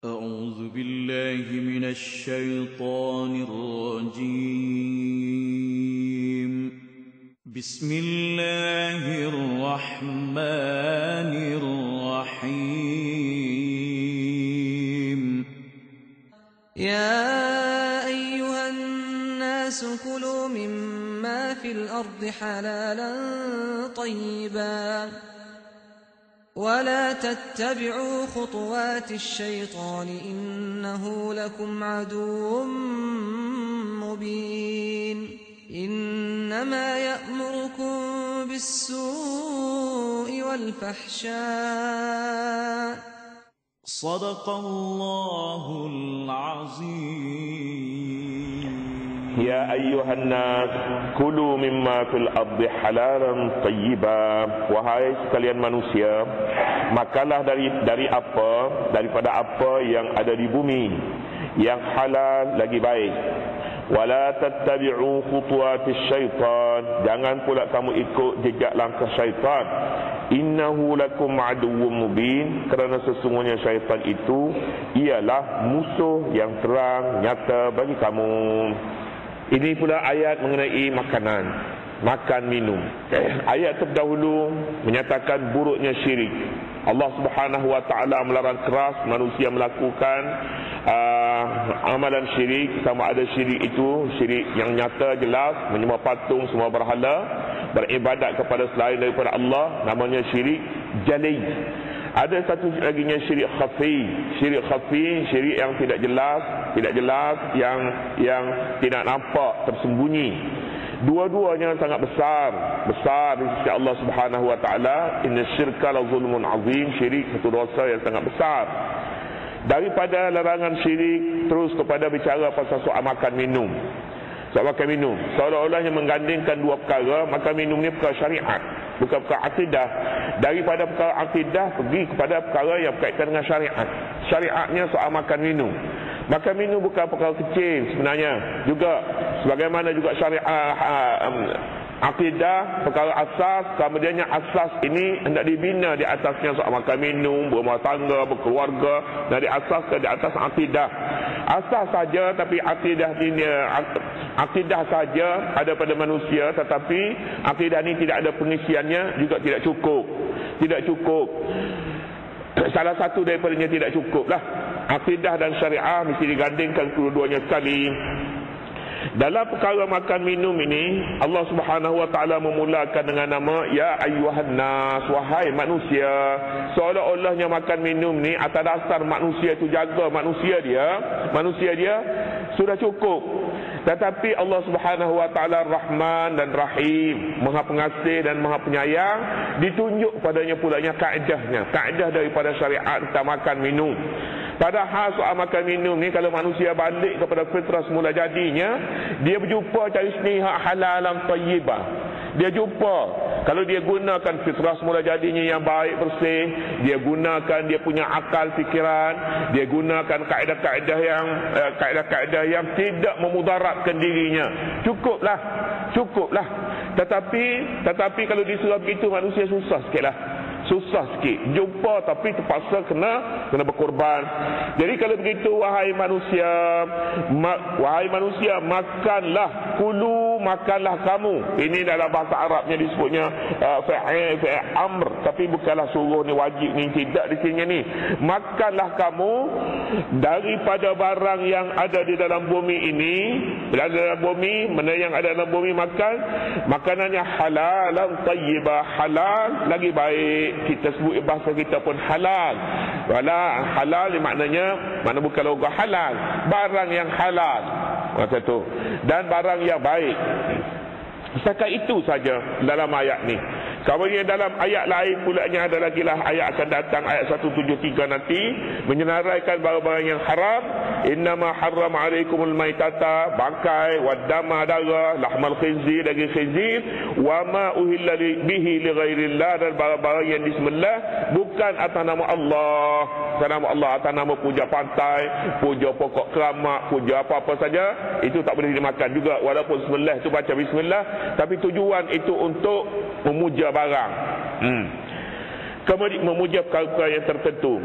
أعوذ بالله من الشيطان الرجيم. بسم الله الرحمن الرحيم. يا أيها الناس كلوا مما في الأرض حلالا طيبا ولا تتبعوا خطوات الشيطان إنه لكم عدو مبين. إنما يأمركم بالسوء والفحشاء. صدق الله العظيم. Ya ayyuhan nas kulu mimma fil ardi halalan tayyiba. Wahai sekalian manusia, makanlah daripada apa yang ada di bumi yang halal lagi baik. Wala tattabi'u khutuwatis syaitan, jangan pula kamu ikut jejak langkah syaitan. Innahu lakum aduwwum mubin, kerana sesungguhnya syaitan itu ialah musuh yang terang nyata bagi kamu. Ini pula ayat mengenai makanan, makan minum. Ayat terdahulu menyatakan buruknya syirik. Allah Subhanahu wa taala melarang keras manusia melakukan amalan syirik, sama ada syirik itu syirik yang nyata jelas, menyembah patung, semua berhala, beribadat kepada selain daripada Allah, namanya syirik jali. Ada satu laginya syirik khafi. Syirik khafi, syirik yang tidak jelas, yang tidak nampak, tersembunyi. Dua-duanya sangat besar di sisi Allah Subhanahu wa taala. Inna syirka la zulmun azim, syirik satu dosa yang sangat besar. Daripada larangan syirik terus kepada bicara pasal soal makan minum. Soal makan minum, seolah-olahnya menggandingkan dua perkara. Makan minum ni perkara syariat, bukan perkara akidah. Daripada perkara akidah pergi kepada perkara yang berkaitan dengan syariat. Syariatnya soal makan minum. Makan minum bukan perkara kecil sebenarnya. Juga sebagaimana juga syariat akidah, perkara asas, kemudiannya asas ini hendak dibina di atasnya soal makan minum, berumah tangga, berkeluarga, dan diasaskan di atas akidah. Asas saja, tapi akidah ini akidah saja ada pada manusia, tetapi akidah ini tidak ada pengisiannya, juga tidak cukup. Salah satu daripadanya tidak cukup lah. Akidah dan syariah mesti digandingkan kedua-duanya sekali. Dalam perkara makan minum ini, Allah Subhanahu wa taala memulakan dengan nama ya ayyuhan nas, wahai manusia. Seolah-olahnya makan minum ni atas dasar manusia itu jaga manusia dia sudah cukup. Tetapi Allah Subhanahu wa taala Rahman dan Rahim, Maha Pengasih dan Maha Penyayang, ditunjuk padanya pulanya kaedah daripada syariat tentang makan minum. Padahal soal makan minum ni, kalau manusia balik kepada fitrah semula jadinya, dia berjumpa cari sini halalan tayyibah. Dia jumpa, kalau dia gunakan fitrah semula jadinya yang baik bersih, dia gunakan dia punya akal fikiran, dia gunakan kaedah-kaedah yang tidak memudaratkan dirinya, cukuplah. Tetapi kalau disuruh begitu, manusia susah sikit jumpa, tapi terpaksa kena berkorban. Jadi kalau begitu, wahai manusia, makanlah kamu. Ini dalam bahasa Arabnya disebutnya fa'il amr, tapi bukanlah suruh ni, wajib ni, tidak di sini ni. Makanlah kamu daripada barang yang ada di dalam bumi ini. Dalam bumi, mana yang ada dalam bumi makanannya halalan tayyibah, halal lagi baik. Kita sebut bahasa kita pun halal. Halal maknanya bukan logam halal, barang yang halal, macam tu, dan barang yang baik. Setakat itu saja dalam ayat ni. Kemudian dalam ayat lain pulanya ada lagi lah, ayat akan datang, ayat 173 nanti, menyenaraikan barang-barang yang haram. Innama harram alaikumul maitata, bangkai, waddama, darah, lahmal khinzir, daging khinzir, wa ma uhilla bihi li ghairillah, dan barang-barang yang disembelih bukan atas nama Allah. Atas nama puja pantai, puja pokok keramat, puja apa-apa saja, itu tak boleh dimakan juga. Walaupun sembelih tu baca bismillah, tapi tujuan itu untuk memuja barang. Kemudian memuja perkara yang tertentu.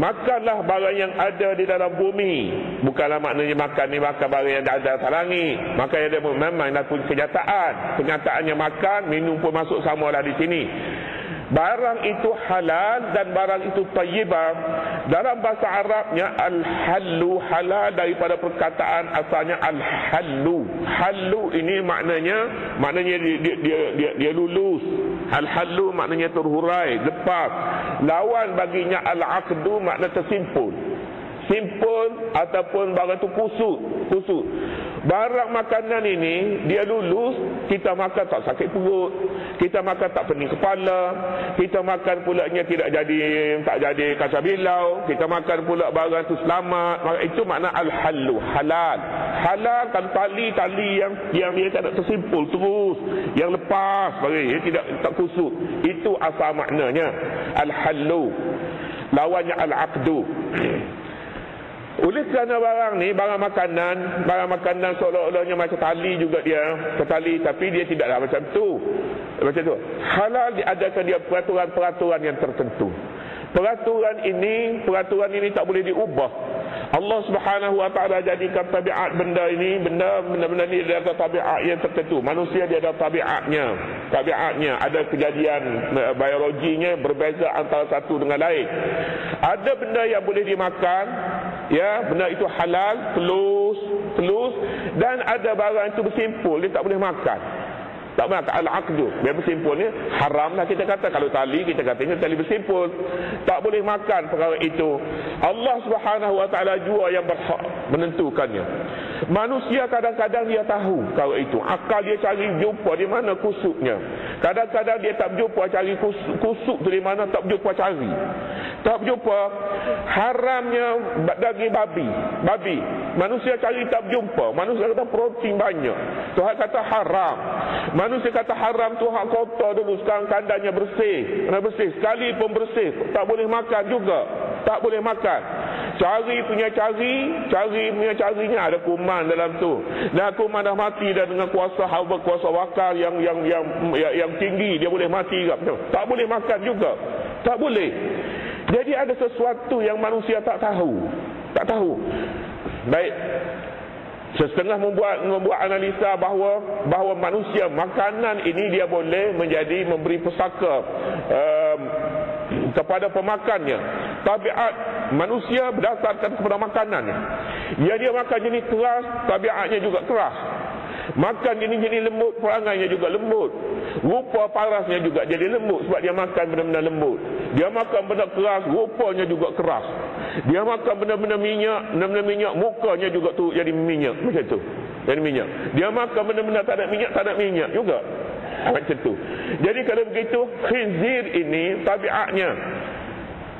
makanlah barang yang ada di dalam bumi. Bukanlah maknanya makan ni makan barang yang ada atas langit. Makan yang ada memang dah pun kenyataan. Kenyataannya makan, minum pun masuk samalah di sini. Barang itu halal dan barang itu tayyibah. Dalam bahasa Arabnya al-hallu, halal daripada perkataan asalnya al-hallu. Hallu ini maknanya dia lulus. Al-hallu maknanya terhurai, lepas. Lawan baginya al-aqdu makna tersimpul. Simpul ataupun barang itu kusut. Barang makanan ini dia lulus, kita makan tak sakit perut, kita makan tak pening kepala, kita makan pulanya tak jadi kacau bilau, kita makan pula barang itu selamat. Itu makna al-hallu, halal. Halal kan tali yang dia tak tersimpul terus, yang lepas bagi dia tak kusut. Itu asal maknanya al-hallu. Lawannya al-aqdu. Oleh kerana barang ni, barang makanan seolah-olahnya macam tali juga dia, tali, tapi dia tidaklah macam tu. Halal diadakan dia peraturan-peraturan yang tertentu. Peraturan ini tak boleh diubah. Allah Subhanahu wa taala jadikan tabiat benda ini dia ada tabiat yang tertentu. Manusia dia ada tabiatnya ada kejadian biologinya berbeza antara satu dengan lain. Ada benda yang boleh dimakan, ya, benda itu halal, telus, dan ada barang itu bersimpul, dia tak boleh makan. Tak makan al-aqdu. Dia bersimpul ni haram lah kita kata. Kalau tali kita katanya tali bersimpul, tak boleh makan perkara itu. Allah Subhanahu wa taala jua yang berhak menentukannya. Manusia kadang-kadang dia tahu perkara itu. Akal dia cari jumpa di mana kusuknya. Kadang-kadang dia tak berjumpa cari kusuk tu di mana, tak berjumpa cari. Tak berjumpa. Haramnya daging babi. Manusia cari tak berjumpa. Manusia kata protein banyak, Tuhan kata haram. Manusia kata haram tu hak kotor dulu, sekarang kandangnya bersih. Sekali pun bersih, tak boleh makan juga. Tak boleh makan. Cari punya carinya ada kuman dalam tu. Dan kuman dah mati dan dengan kuasa hawa, kuasa wakar yang tinggi, dia boleh mati juga. Tak boleh makan juga. Tak boleh. Jadi ada sesuatu yang manusia tak tahu. Baik. Setengah membuat analisa bahawa manusia makanan ini dia boleh memberi pesaka kepada pemakannya. Tabiat manusia berdasarkan kepada makanannya. Ya, dia makan jenis keras, tabiatnya juga keras. Makan jenis lembut, perangainya juga lembut. Rupa parasnya juga jadi lembut sebab dia makan benda-benda lembut. Dia makan benda keras, rupanya juga keras. Dia makan benda-benda minyak, mukanya juga tu jadi minyak, macam tu. Jadi minyak. Dia makan benda-benda tak ada minyak juga. Macam tu. Jadi kalau begitu, khinzir ini tabiatnya.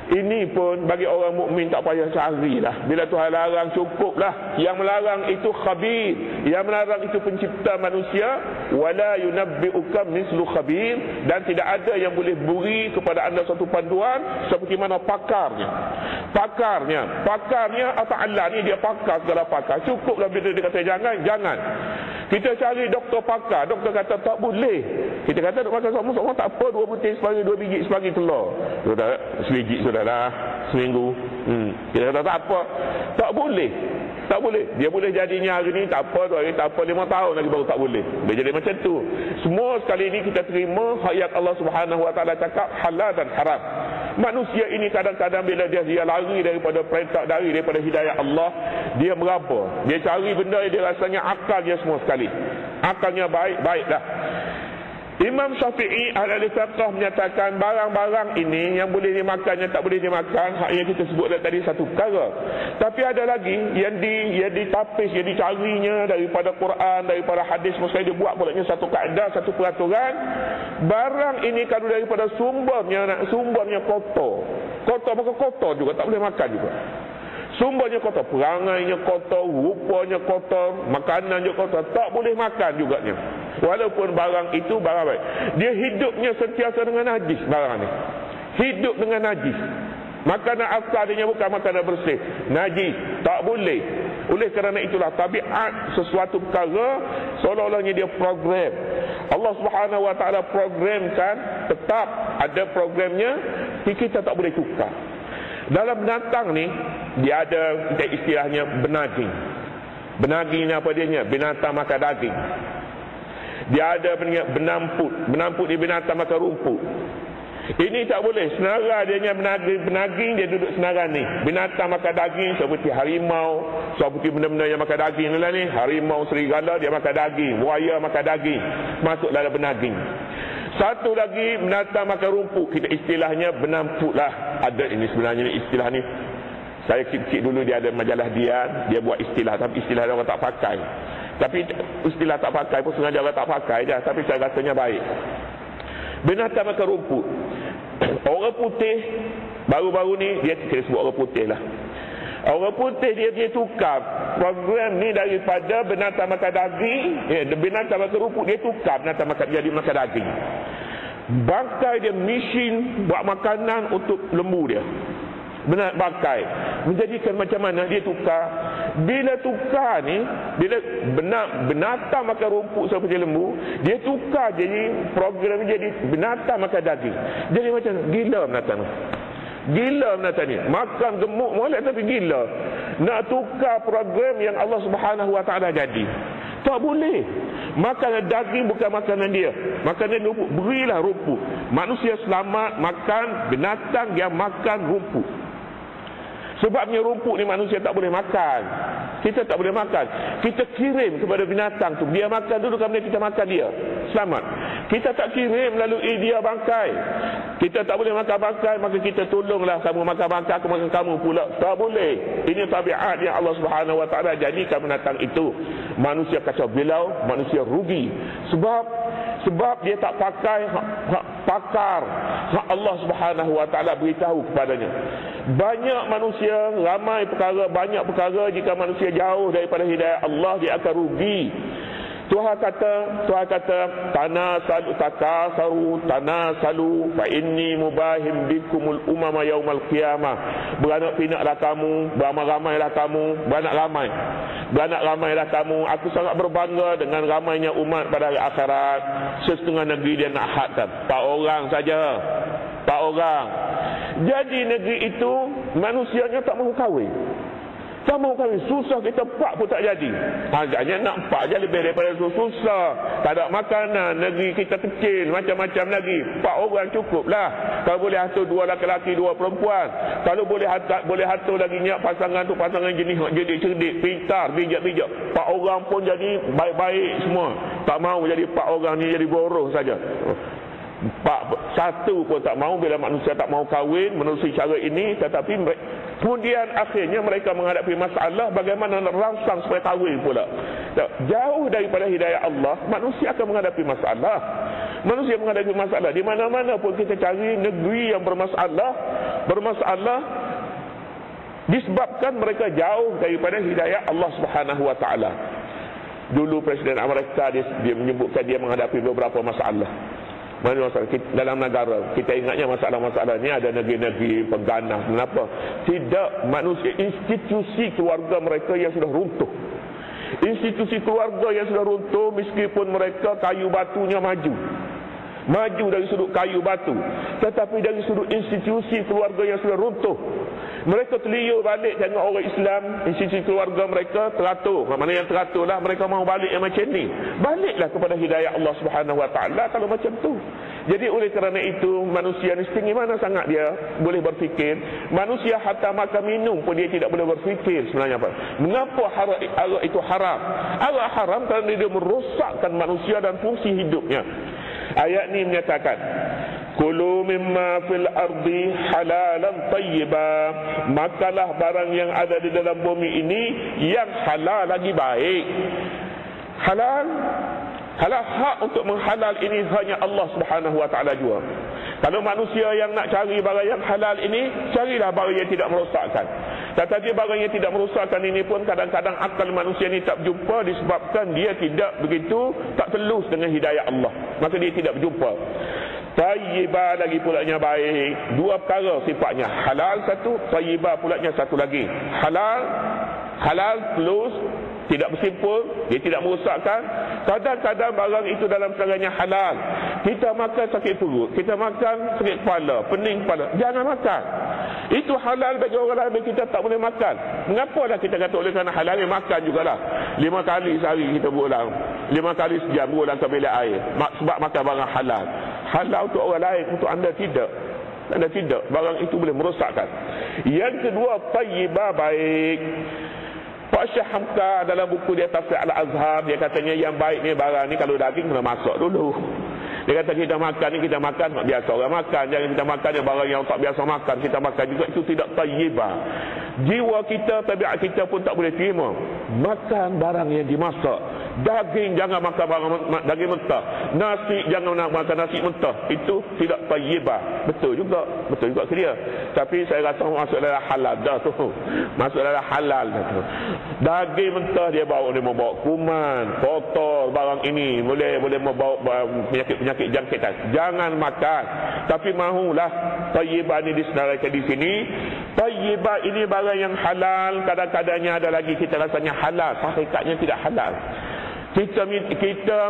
Ini pun bagi orang mukmin tak payah carilah. Bila Tuhan larang cukuplah. Yang melarang itu khabir, yang melarang itu pencipta manusia. Wala yunabbi'uka mislu khabir. Dan tidak ada yang boleh beri kepada anda satu panduan seperti mana pakarnya. Pakarnya Allah ni dia pakar segala pakar. Cukuplah bila dia kata jangan. Kita cari doktor pakar, doktor kata tak boleh. Kita kata duk makan sama-sama tak apa, 2 butir sepagi, 2 biji sepagi telur. Sudah sebiji sudahlah seminggu. Kita kata tak apa. Tak boleh. Dia boleh jadinya hari ni tak apa, 2 hari tak apa, 5 tahun lagi baru tak boleh. Dia jadi macam tu. Semua sekali ini kita terima ayat Allah Subhanahu wa taala cakap halal dan haram. Manusia ini kadang-kadang bila dia lari daripada perintah, daripada hidayah Allah, dia meraba. Dia cari benda yang dia rasanya akal dia semua sekali. Akalnya baiklah. Imam Syafi'i ahli fiqh menyatakan barang-barang ini yang boleh dimakan, yang tak boleh dimakan, hak yang kita sebut tadi satu perkara. Tapi ada lagi yang ditapis, yang dicarinya daripada Quran, daripada hadis, maksudnya dia buat pulanya satu kaedah, satu peraturan. Barang ini kalau daripada sumbernya kotor maka kotor juga, tak boleh makan juga. Sumbernya kotor, perangainya kotor, rupanya kotor, makanannya kotor, tak boleh makan juganya. Walaupun barang itu barang baik. Dia hidupnya sentiasa dengan najis barang ni. Hidup dengan najis. Makanan asalnya bukan makanan bersih. Najis, tak boleh. Oleh kerana itulah tabiat sesuatu perkara seolah-olahnya dia program. Allah Subhanahu wa taala programkan, tetap ada programnya, kita tak boleh tukar. Dalam binatang ni, dia ada kita istilahnya benaging. Benaging ni apa dia? Binatang makan daging. Dia ada benamput. Benamput ni binatang makan rumput. Ini tak boleh. Senara dia benaging, dia duduk senara ni. Binatang makan daging seperti harimau, seperti benda-benda yang makan daging ni lah ni. Harimau, serigala dia makan daging, buaya makan daging, masuk dalam benaging. Satu lagi binatang makan rumput, kita istilahnya benamput lah. Ada ini sebenarnya ni istilah ni. Saya kecil dulu dia ada majalah dia buat istilah, tapi istilah dia orang tak pakai. Tapi istilah tak pakai pun sengaja orang tak pakai je, tapi saya rasanya baik. Binatang makan rumput. Orang putih baru-baru ni dia sebut orang putih lah. Orang putih dia tukar program ni daripada binatang makan daging, binatang makan rumput, dia tukar binatang jadi makan daging. Bangkai dia mesin buat makanan untuk lembu dia. Benar bangkai. Menjadikan macam mana dia tukar. Bila tukar ni, bila binatang makan rumput seperti lembu, dia tukar jadi program jadi binatang makan daging. Jadi macam gila binatang ni. Gila binatang ni. Makan gemuk molek tapi gila. Nak tukar program yang Allah Subhanahu Wa Taala jadi. Tak boleh. Makanan daging bukan makanan dia. Makanan rumput, berilah rumput. Manusia selamat makan binatang yang makan rumput. Sebabnya rumput ni manusia tak boleh makan. Kita tak boleh makan. Kita kirim kepada binatang tu. Dia makan dulu, kemudian kita makan dia. Selamat. Kita tak kirim melalui dia bangkai. Kita tak boleh makan bangkai, maka kita tolonglah kamu makan bangkai, aku makan kamu pula. Tak boleh. Ini tabiat yang Allah Subhanahu Wa Taala jadikan binatang itu. Manusia kacau bilau, manusia rugi. Sebab dia tak pakai pakar hak Allah Subhanahu Wa Taala beritahu kepadanya. Banyak manusia, banyak perkara jika manusia jauh daripada hidayah Allah, dia akan rugi. Tuhan kata tanasalu fa inni mubahim bikumul umama yaumal qiyamah. Beranak pinaklah kamu, beramai-ramailah kamu, beranak ramailah kamu. Aku sangat berbangga dengan ramainya umat pada hari akhirat. Setengah negeri dia nak hadkan 4 orang saja. 4 orang. Jadi negeri itu manusianya tak mahu kahwin. Tak mahu kahwin. Susah kita 4 pun tak jadi. Agaknya nak 4 je lebih daripada itu. Susah. Tak ada makanan. Negeri kita kecil. Macam-macam lagi. 4 orang cukup lah. Kalau boleh atur 2 laki-laki, 2 perempuan. Kalau boleh atur lagi nyak pasangan tu pasangan jenis jadi cerdik, pintar, bijak-bijak. 4 orang pun jadi baik-baik semua. Tak mahu jadi 4 orang ni jadi boros saja. 1 pun tak mahu bila manusia tak mahu kahwin menerusi cara ini. Tetapi kemudian akhirnya mereka menghadapi masalah bagaimana nak rangsang supaya kahwin pula. Jauh daripada hidayah Allah, manusia akan menghadapi masalah. Manusia menghadapi masalah di mana-mana pun kita cari negeri yang bermasalah disebabkan mereka jauh daripada hidayah Allah Subhanahu Wa Taala. Dulu Presiden Amerika dia menyebutkan dia menghadapi beberapa masalah. Dalam negara kita ingatnya masalah-masalah ni ada negeri-negeri pengganas. Kenapa? Tidak. Manusia, institusi keluarga mereka yang sudah runtuh. Institusi keluarga yang sudah runtuh, meskipun mereka kayu batunya maju dari sudut kayu batu, tetapi dari sudut institusi keluarga yang sudah runtuh, mereka terliur balik tengok orang Islam, institusi keluarga mereka teratur. Mana yang teratur lah, mereka mahu balik yang macam ni. Baliklah kepada hidayah Allah Subhanahu Wa Taala kalau macam tu. Jadi oleh kerana itu, manusia ni setinggi mana sangat dia boleh berfikir. Manusia hatta makan minum pun dia tidak boleh berfikir sebenarnya apa. Mengapa arak itu haram? Arak haram kerana dia merosakkan manusia dan fungsi hidupnya. Ayat ni menyatakan, kulu mimma fil ardi halalan tayyiba. Makanlah barang yang ada di dalam bumi ini yang halal lagi baik. Halal hak untuk menghalal ini hanya Allah Subhanahu Wa Taala jua. Kalau manusia yang nak cari barang yang halal ini, carilah barang yang tidak merosakkan. Tetapi barang yang tidak merosakkan ini pun kadang-kadang akal manusia ini tak berjumpa disebabkan dia tidak begitu, tak telus dengan hidayah Allah. Maka dia tidak berjumpa. Tayyibah lagi pulanya baik. 2 perkara sifatnya. Halal satu, tayyibah pulanya satu lagi. Halal plus tidak bersimpul, dia tidak merosakkan. Kadang-kadang barang itu dalam caranya halal. Kita makan sakit perut, kita makan sakit kepala, pening kepala, jangan makan. Itu halal bagi orang lain, bagi kita tak boleh makan. Mengapa dah kita kata oleh kerana halal ni makan jugalah. 5 kali sehari kita berulang, 5 kali sejam berulang ke bilik air. Sebab makan barang halal. Halal untuk orang lain, untuk anda tidak. Anda tidak. Barang itu boleh merosakkan. Yang kedua, tayyibah, baik. Pak Syekh Hamka dalam buku dia Tafsir Al-Azhar, dia katanya yang baik ni barang ni kalau daging kena masak dulu. Dia kata kita makan ni, kita makan biasa orang makan. Jangan kita makan ni barang yang tak biasa makan, kita makan juga, itu tidak tayyibah. Jiwa kita, tabiat kita pun tak boleh terima makan barang yang dimasak. Daging jangan makan barang daging mentah. Nasi jangan makan nasi mentah. Itu tidak tayyibah. Betul juga ke dia. Tapi saya rasa masuk dalam halal dah tu. Masuk dalam halal dah tu. Daging mentah dia membawa kuman, kotor, barang ini boleh membawa penyakit jangkitan. Jangan makan. Tapi mahulah tayyibah ni disenaraikan di sini. Tayyibah ini barang yang halal, kadang-kadangnya ada lagi kita rasanya halal, hakikatnya tidak halal. Kita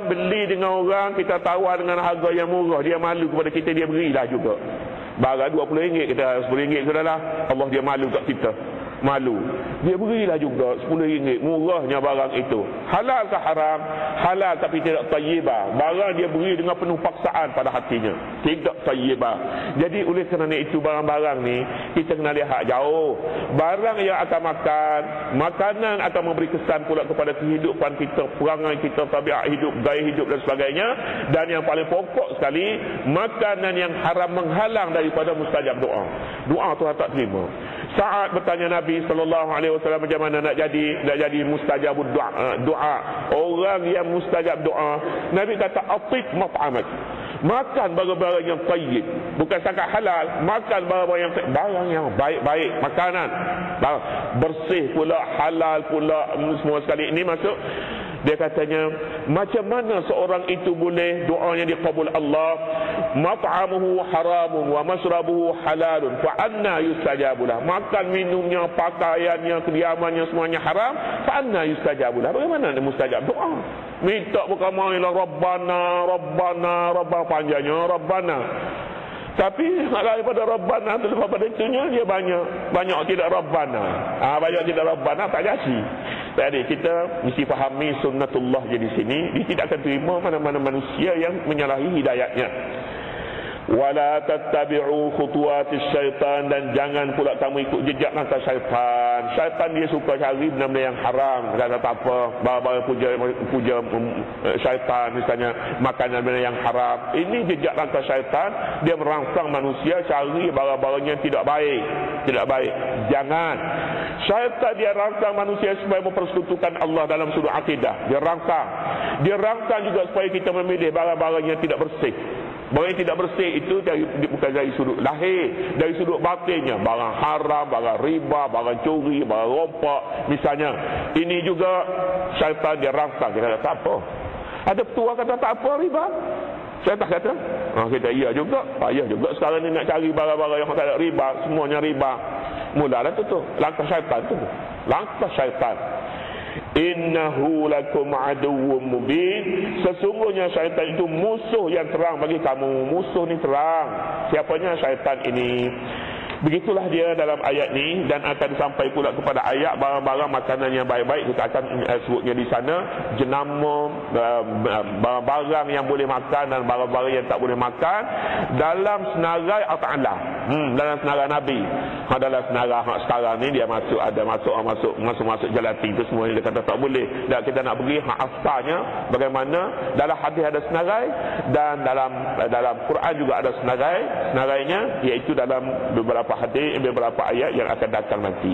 beli dengan orang, kita tawar dengan harga yang murah, dia malu kepada kita, dia berilah juga. Barang RM20 kita RM10 sudahlah. Allah dia malu kat kita. Malu. Dia berilah juga RM10, murahnya barang itu. Halal ke haram? Halal tapi tidak tayyibah. Barang dia beri dengan penuh paksaan pada hatinya. Tidak tayyibah. Jadi oleh kerana itu barang-barang ni kita kena lihat jauh. Barang yang akan makan, makanan akan memberi kesan pula kepada kehidupan kita, perangai kita, tabiat hidup, gaya hidup dan sebagainya. Dan yang paling pokok sekali, makanan yang haram menghalang daripada mustajab doa. Doa Tuhan tak terima. Saat bertanya Nabi SAW macam mana nak jadi mustajab doa, orang yang mustajab doa, Nabi kata atib mat'amak, makan barang-barang yang tayyib, bukan sangat halal, makan barang yang baik-baik, makanan bersih pula, halal pula, semua sekali. Ini masuk. Dia katanya, macam mana seorang itu boleh doanya dikabul Allah? Mat'amuhu haramun wa masrabuhu halalun fa anna yustajabulah. Makan minumnya, pakaiannya, kediamannya semuanya haram, fa anna yustajabulah. Bagaimana dia mustajab doa? Minta berkamailah Rabbana panjangnya Rabbana. Tapi daripada Rabbana tu lepas pada itunya dia banyak tidak Rabbana. Banyak tidak Rabbana tak jadi. Jadi kita mesti fahami sunnatullah di sini. Dia tidak akan terima mana-mana manusia yang menyalahi hidayatnya. Wala tattabi'u khutuwatis syaitan, dan jangan pula kamu ikut jejak langkah syaitan. Syaitan dia suka cari benda-benda yang haram. Kata tak apa, barang-barang puja syaitan, misalnya makanan benda yang haram. Ini jejak langkah syaitan. Dia merangsang manusia cari barang-barang yang tidak baik. Jangan. Syaitan dia rangsang manusia supaya mempersekutukan Allah dalam sudut akidah. Dia rangsang juga supaya kita memilih barang-barang yang tidak bersih. Barang yang tidak bersih itu bukan dari sudut lahir, dari sudut batinnya. Barang haram, barang riba, barang curi, barang rompak misalnya. Ini juga syaitan dia rangsang. Dia kata tak apa. Ada petua kata tak apa riba. Syaitan kata kita iya juga. Payah juga sekarang ni nak cari barang-barang yang tak ada riba, semuanya riba. Mulalah tu langkah syaitan tu. Langkah syaitan. Innahu lakum aduwwum mubin. Sesungguhnya syaitan itu musuh yang terang bagi kamu. Musuh ni terang. Siapanya syaitan ini? Begitulah dia dalam ayat ni, dan akan sampai pula kepada ayat barang-barang makanan yang baik-baik. Kita akan sebutnya di sana, jenama barang-barang yang boleh makan dan barang-barang yang tak boleh makan dalam senarai Al-Ta'ala, dalam senarai Nabi. Dalam senarai sekarang ni dia masuk jelati itu semua dia kata tak boleh. Dan kita nak pergi asalnya bagaimana. Dalam hadis ada senarai, dan dalam Quran juga ada senarainya, iaitu dalam beberapa hadis, beberapa ayat yang akan datang nanti.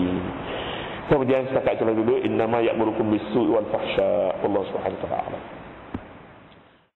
Kemudian setakat dulu, innama ya'murukum bis-su'i wal fahsya. Allah Subhanahu wa ta'ala.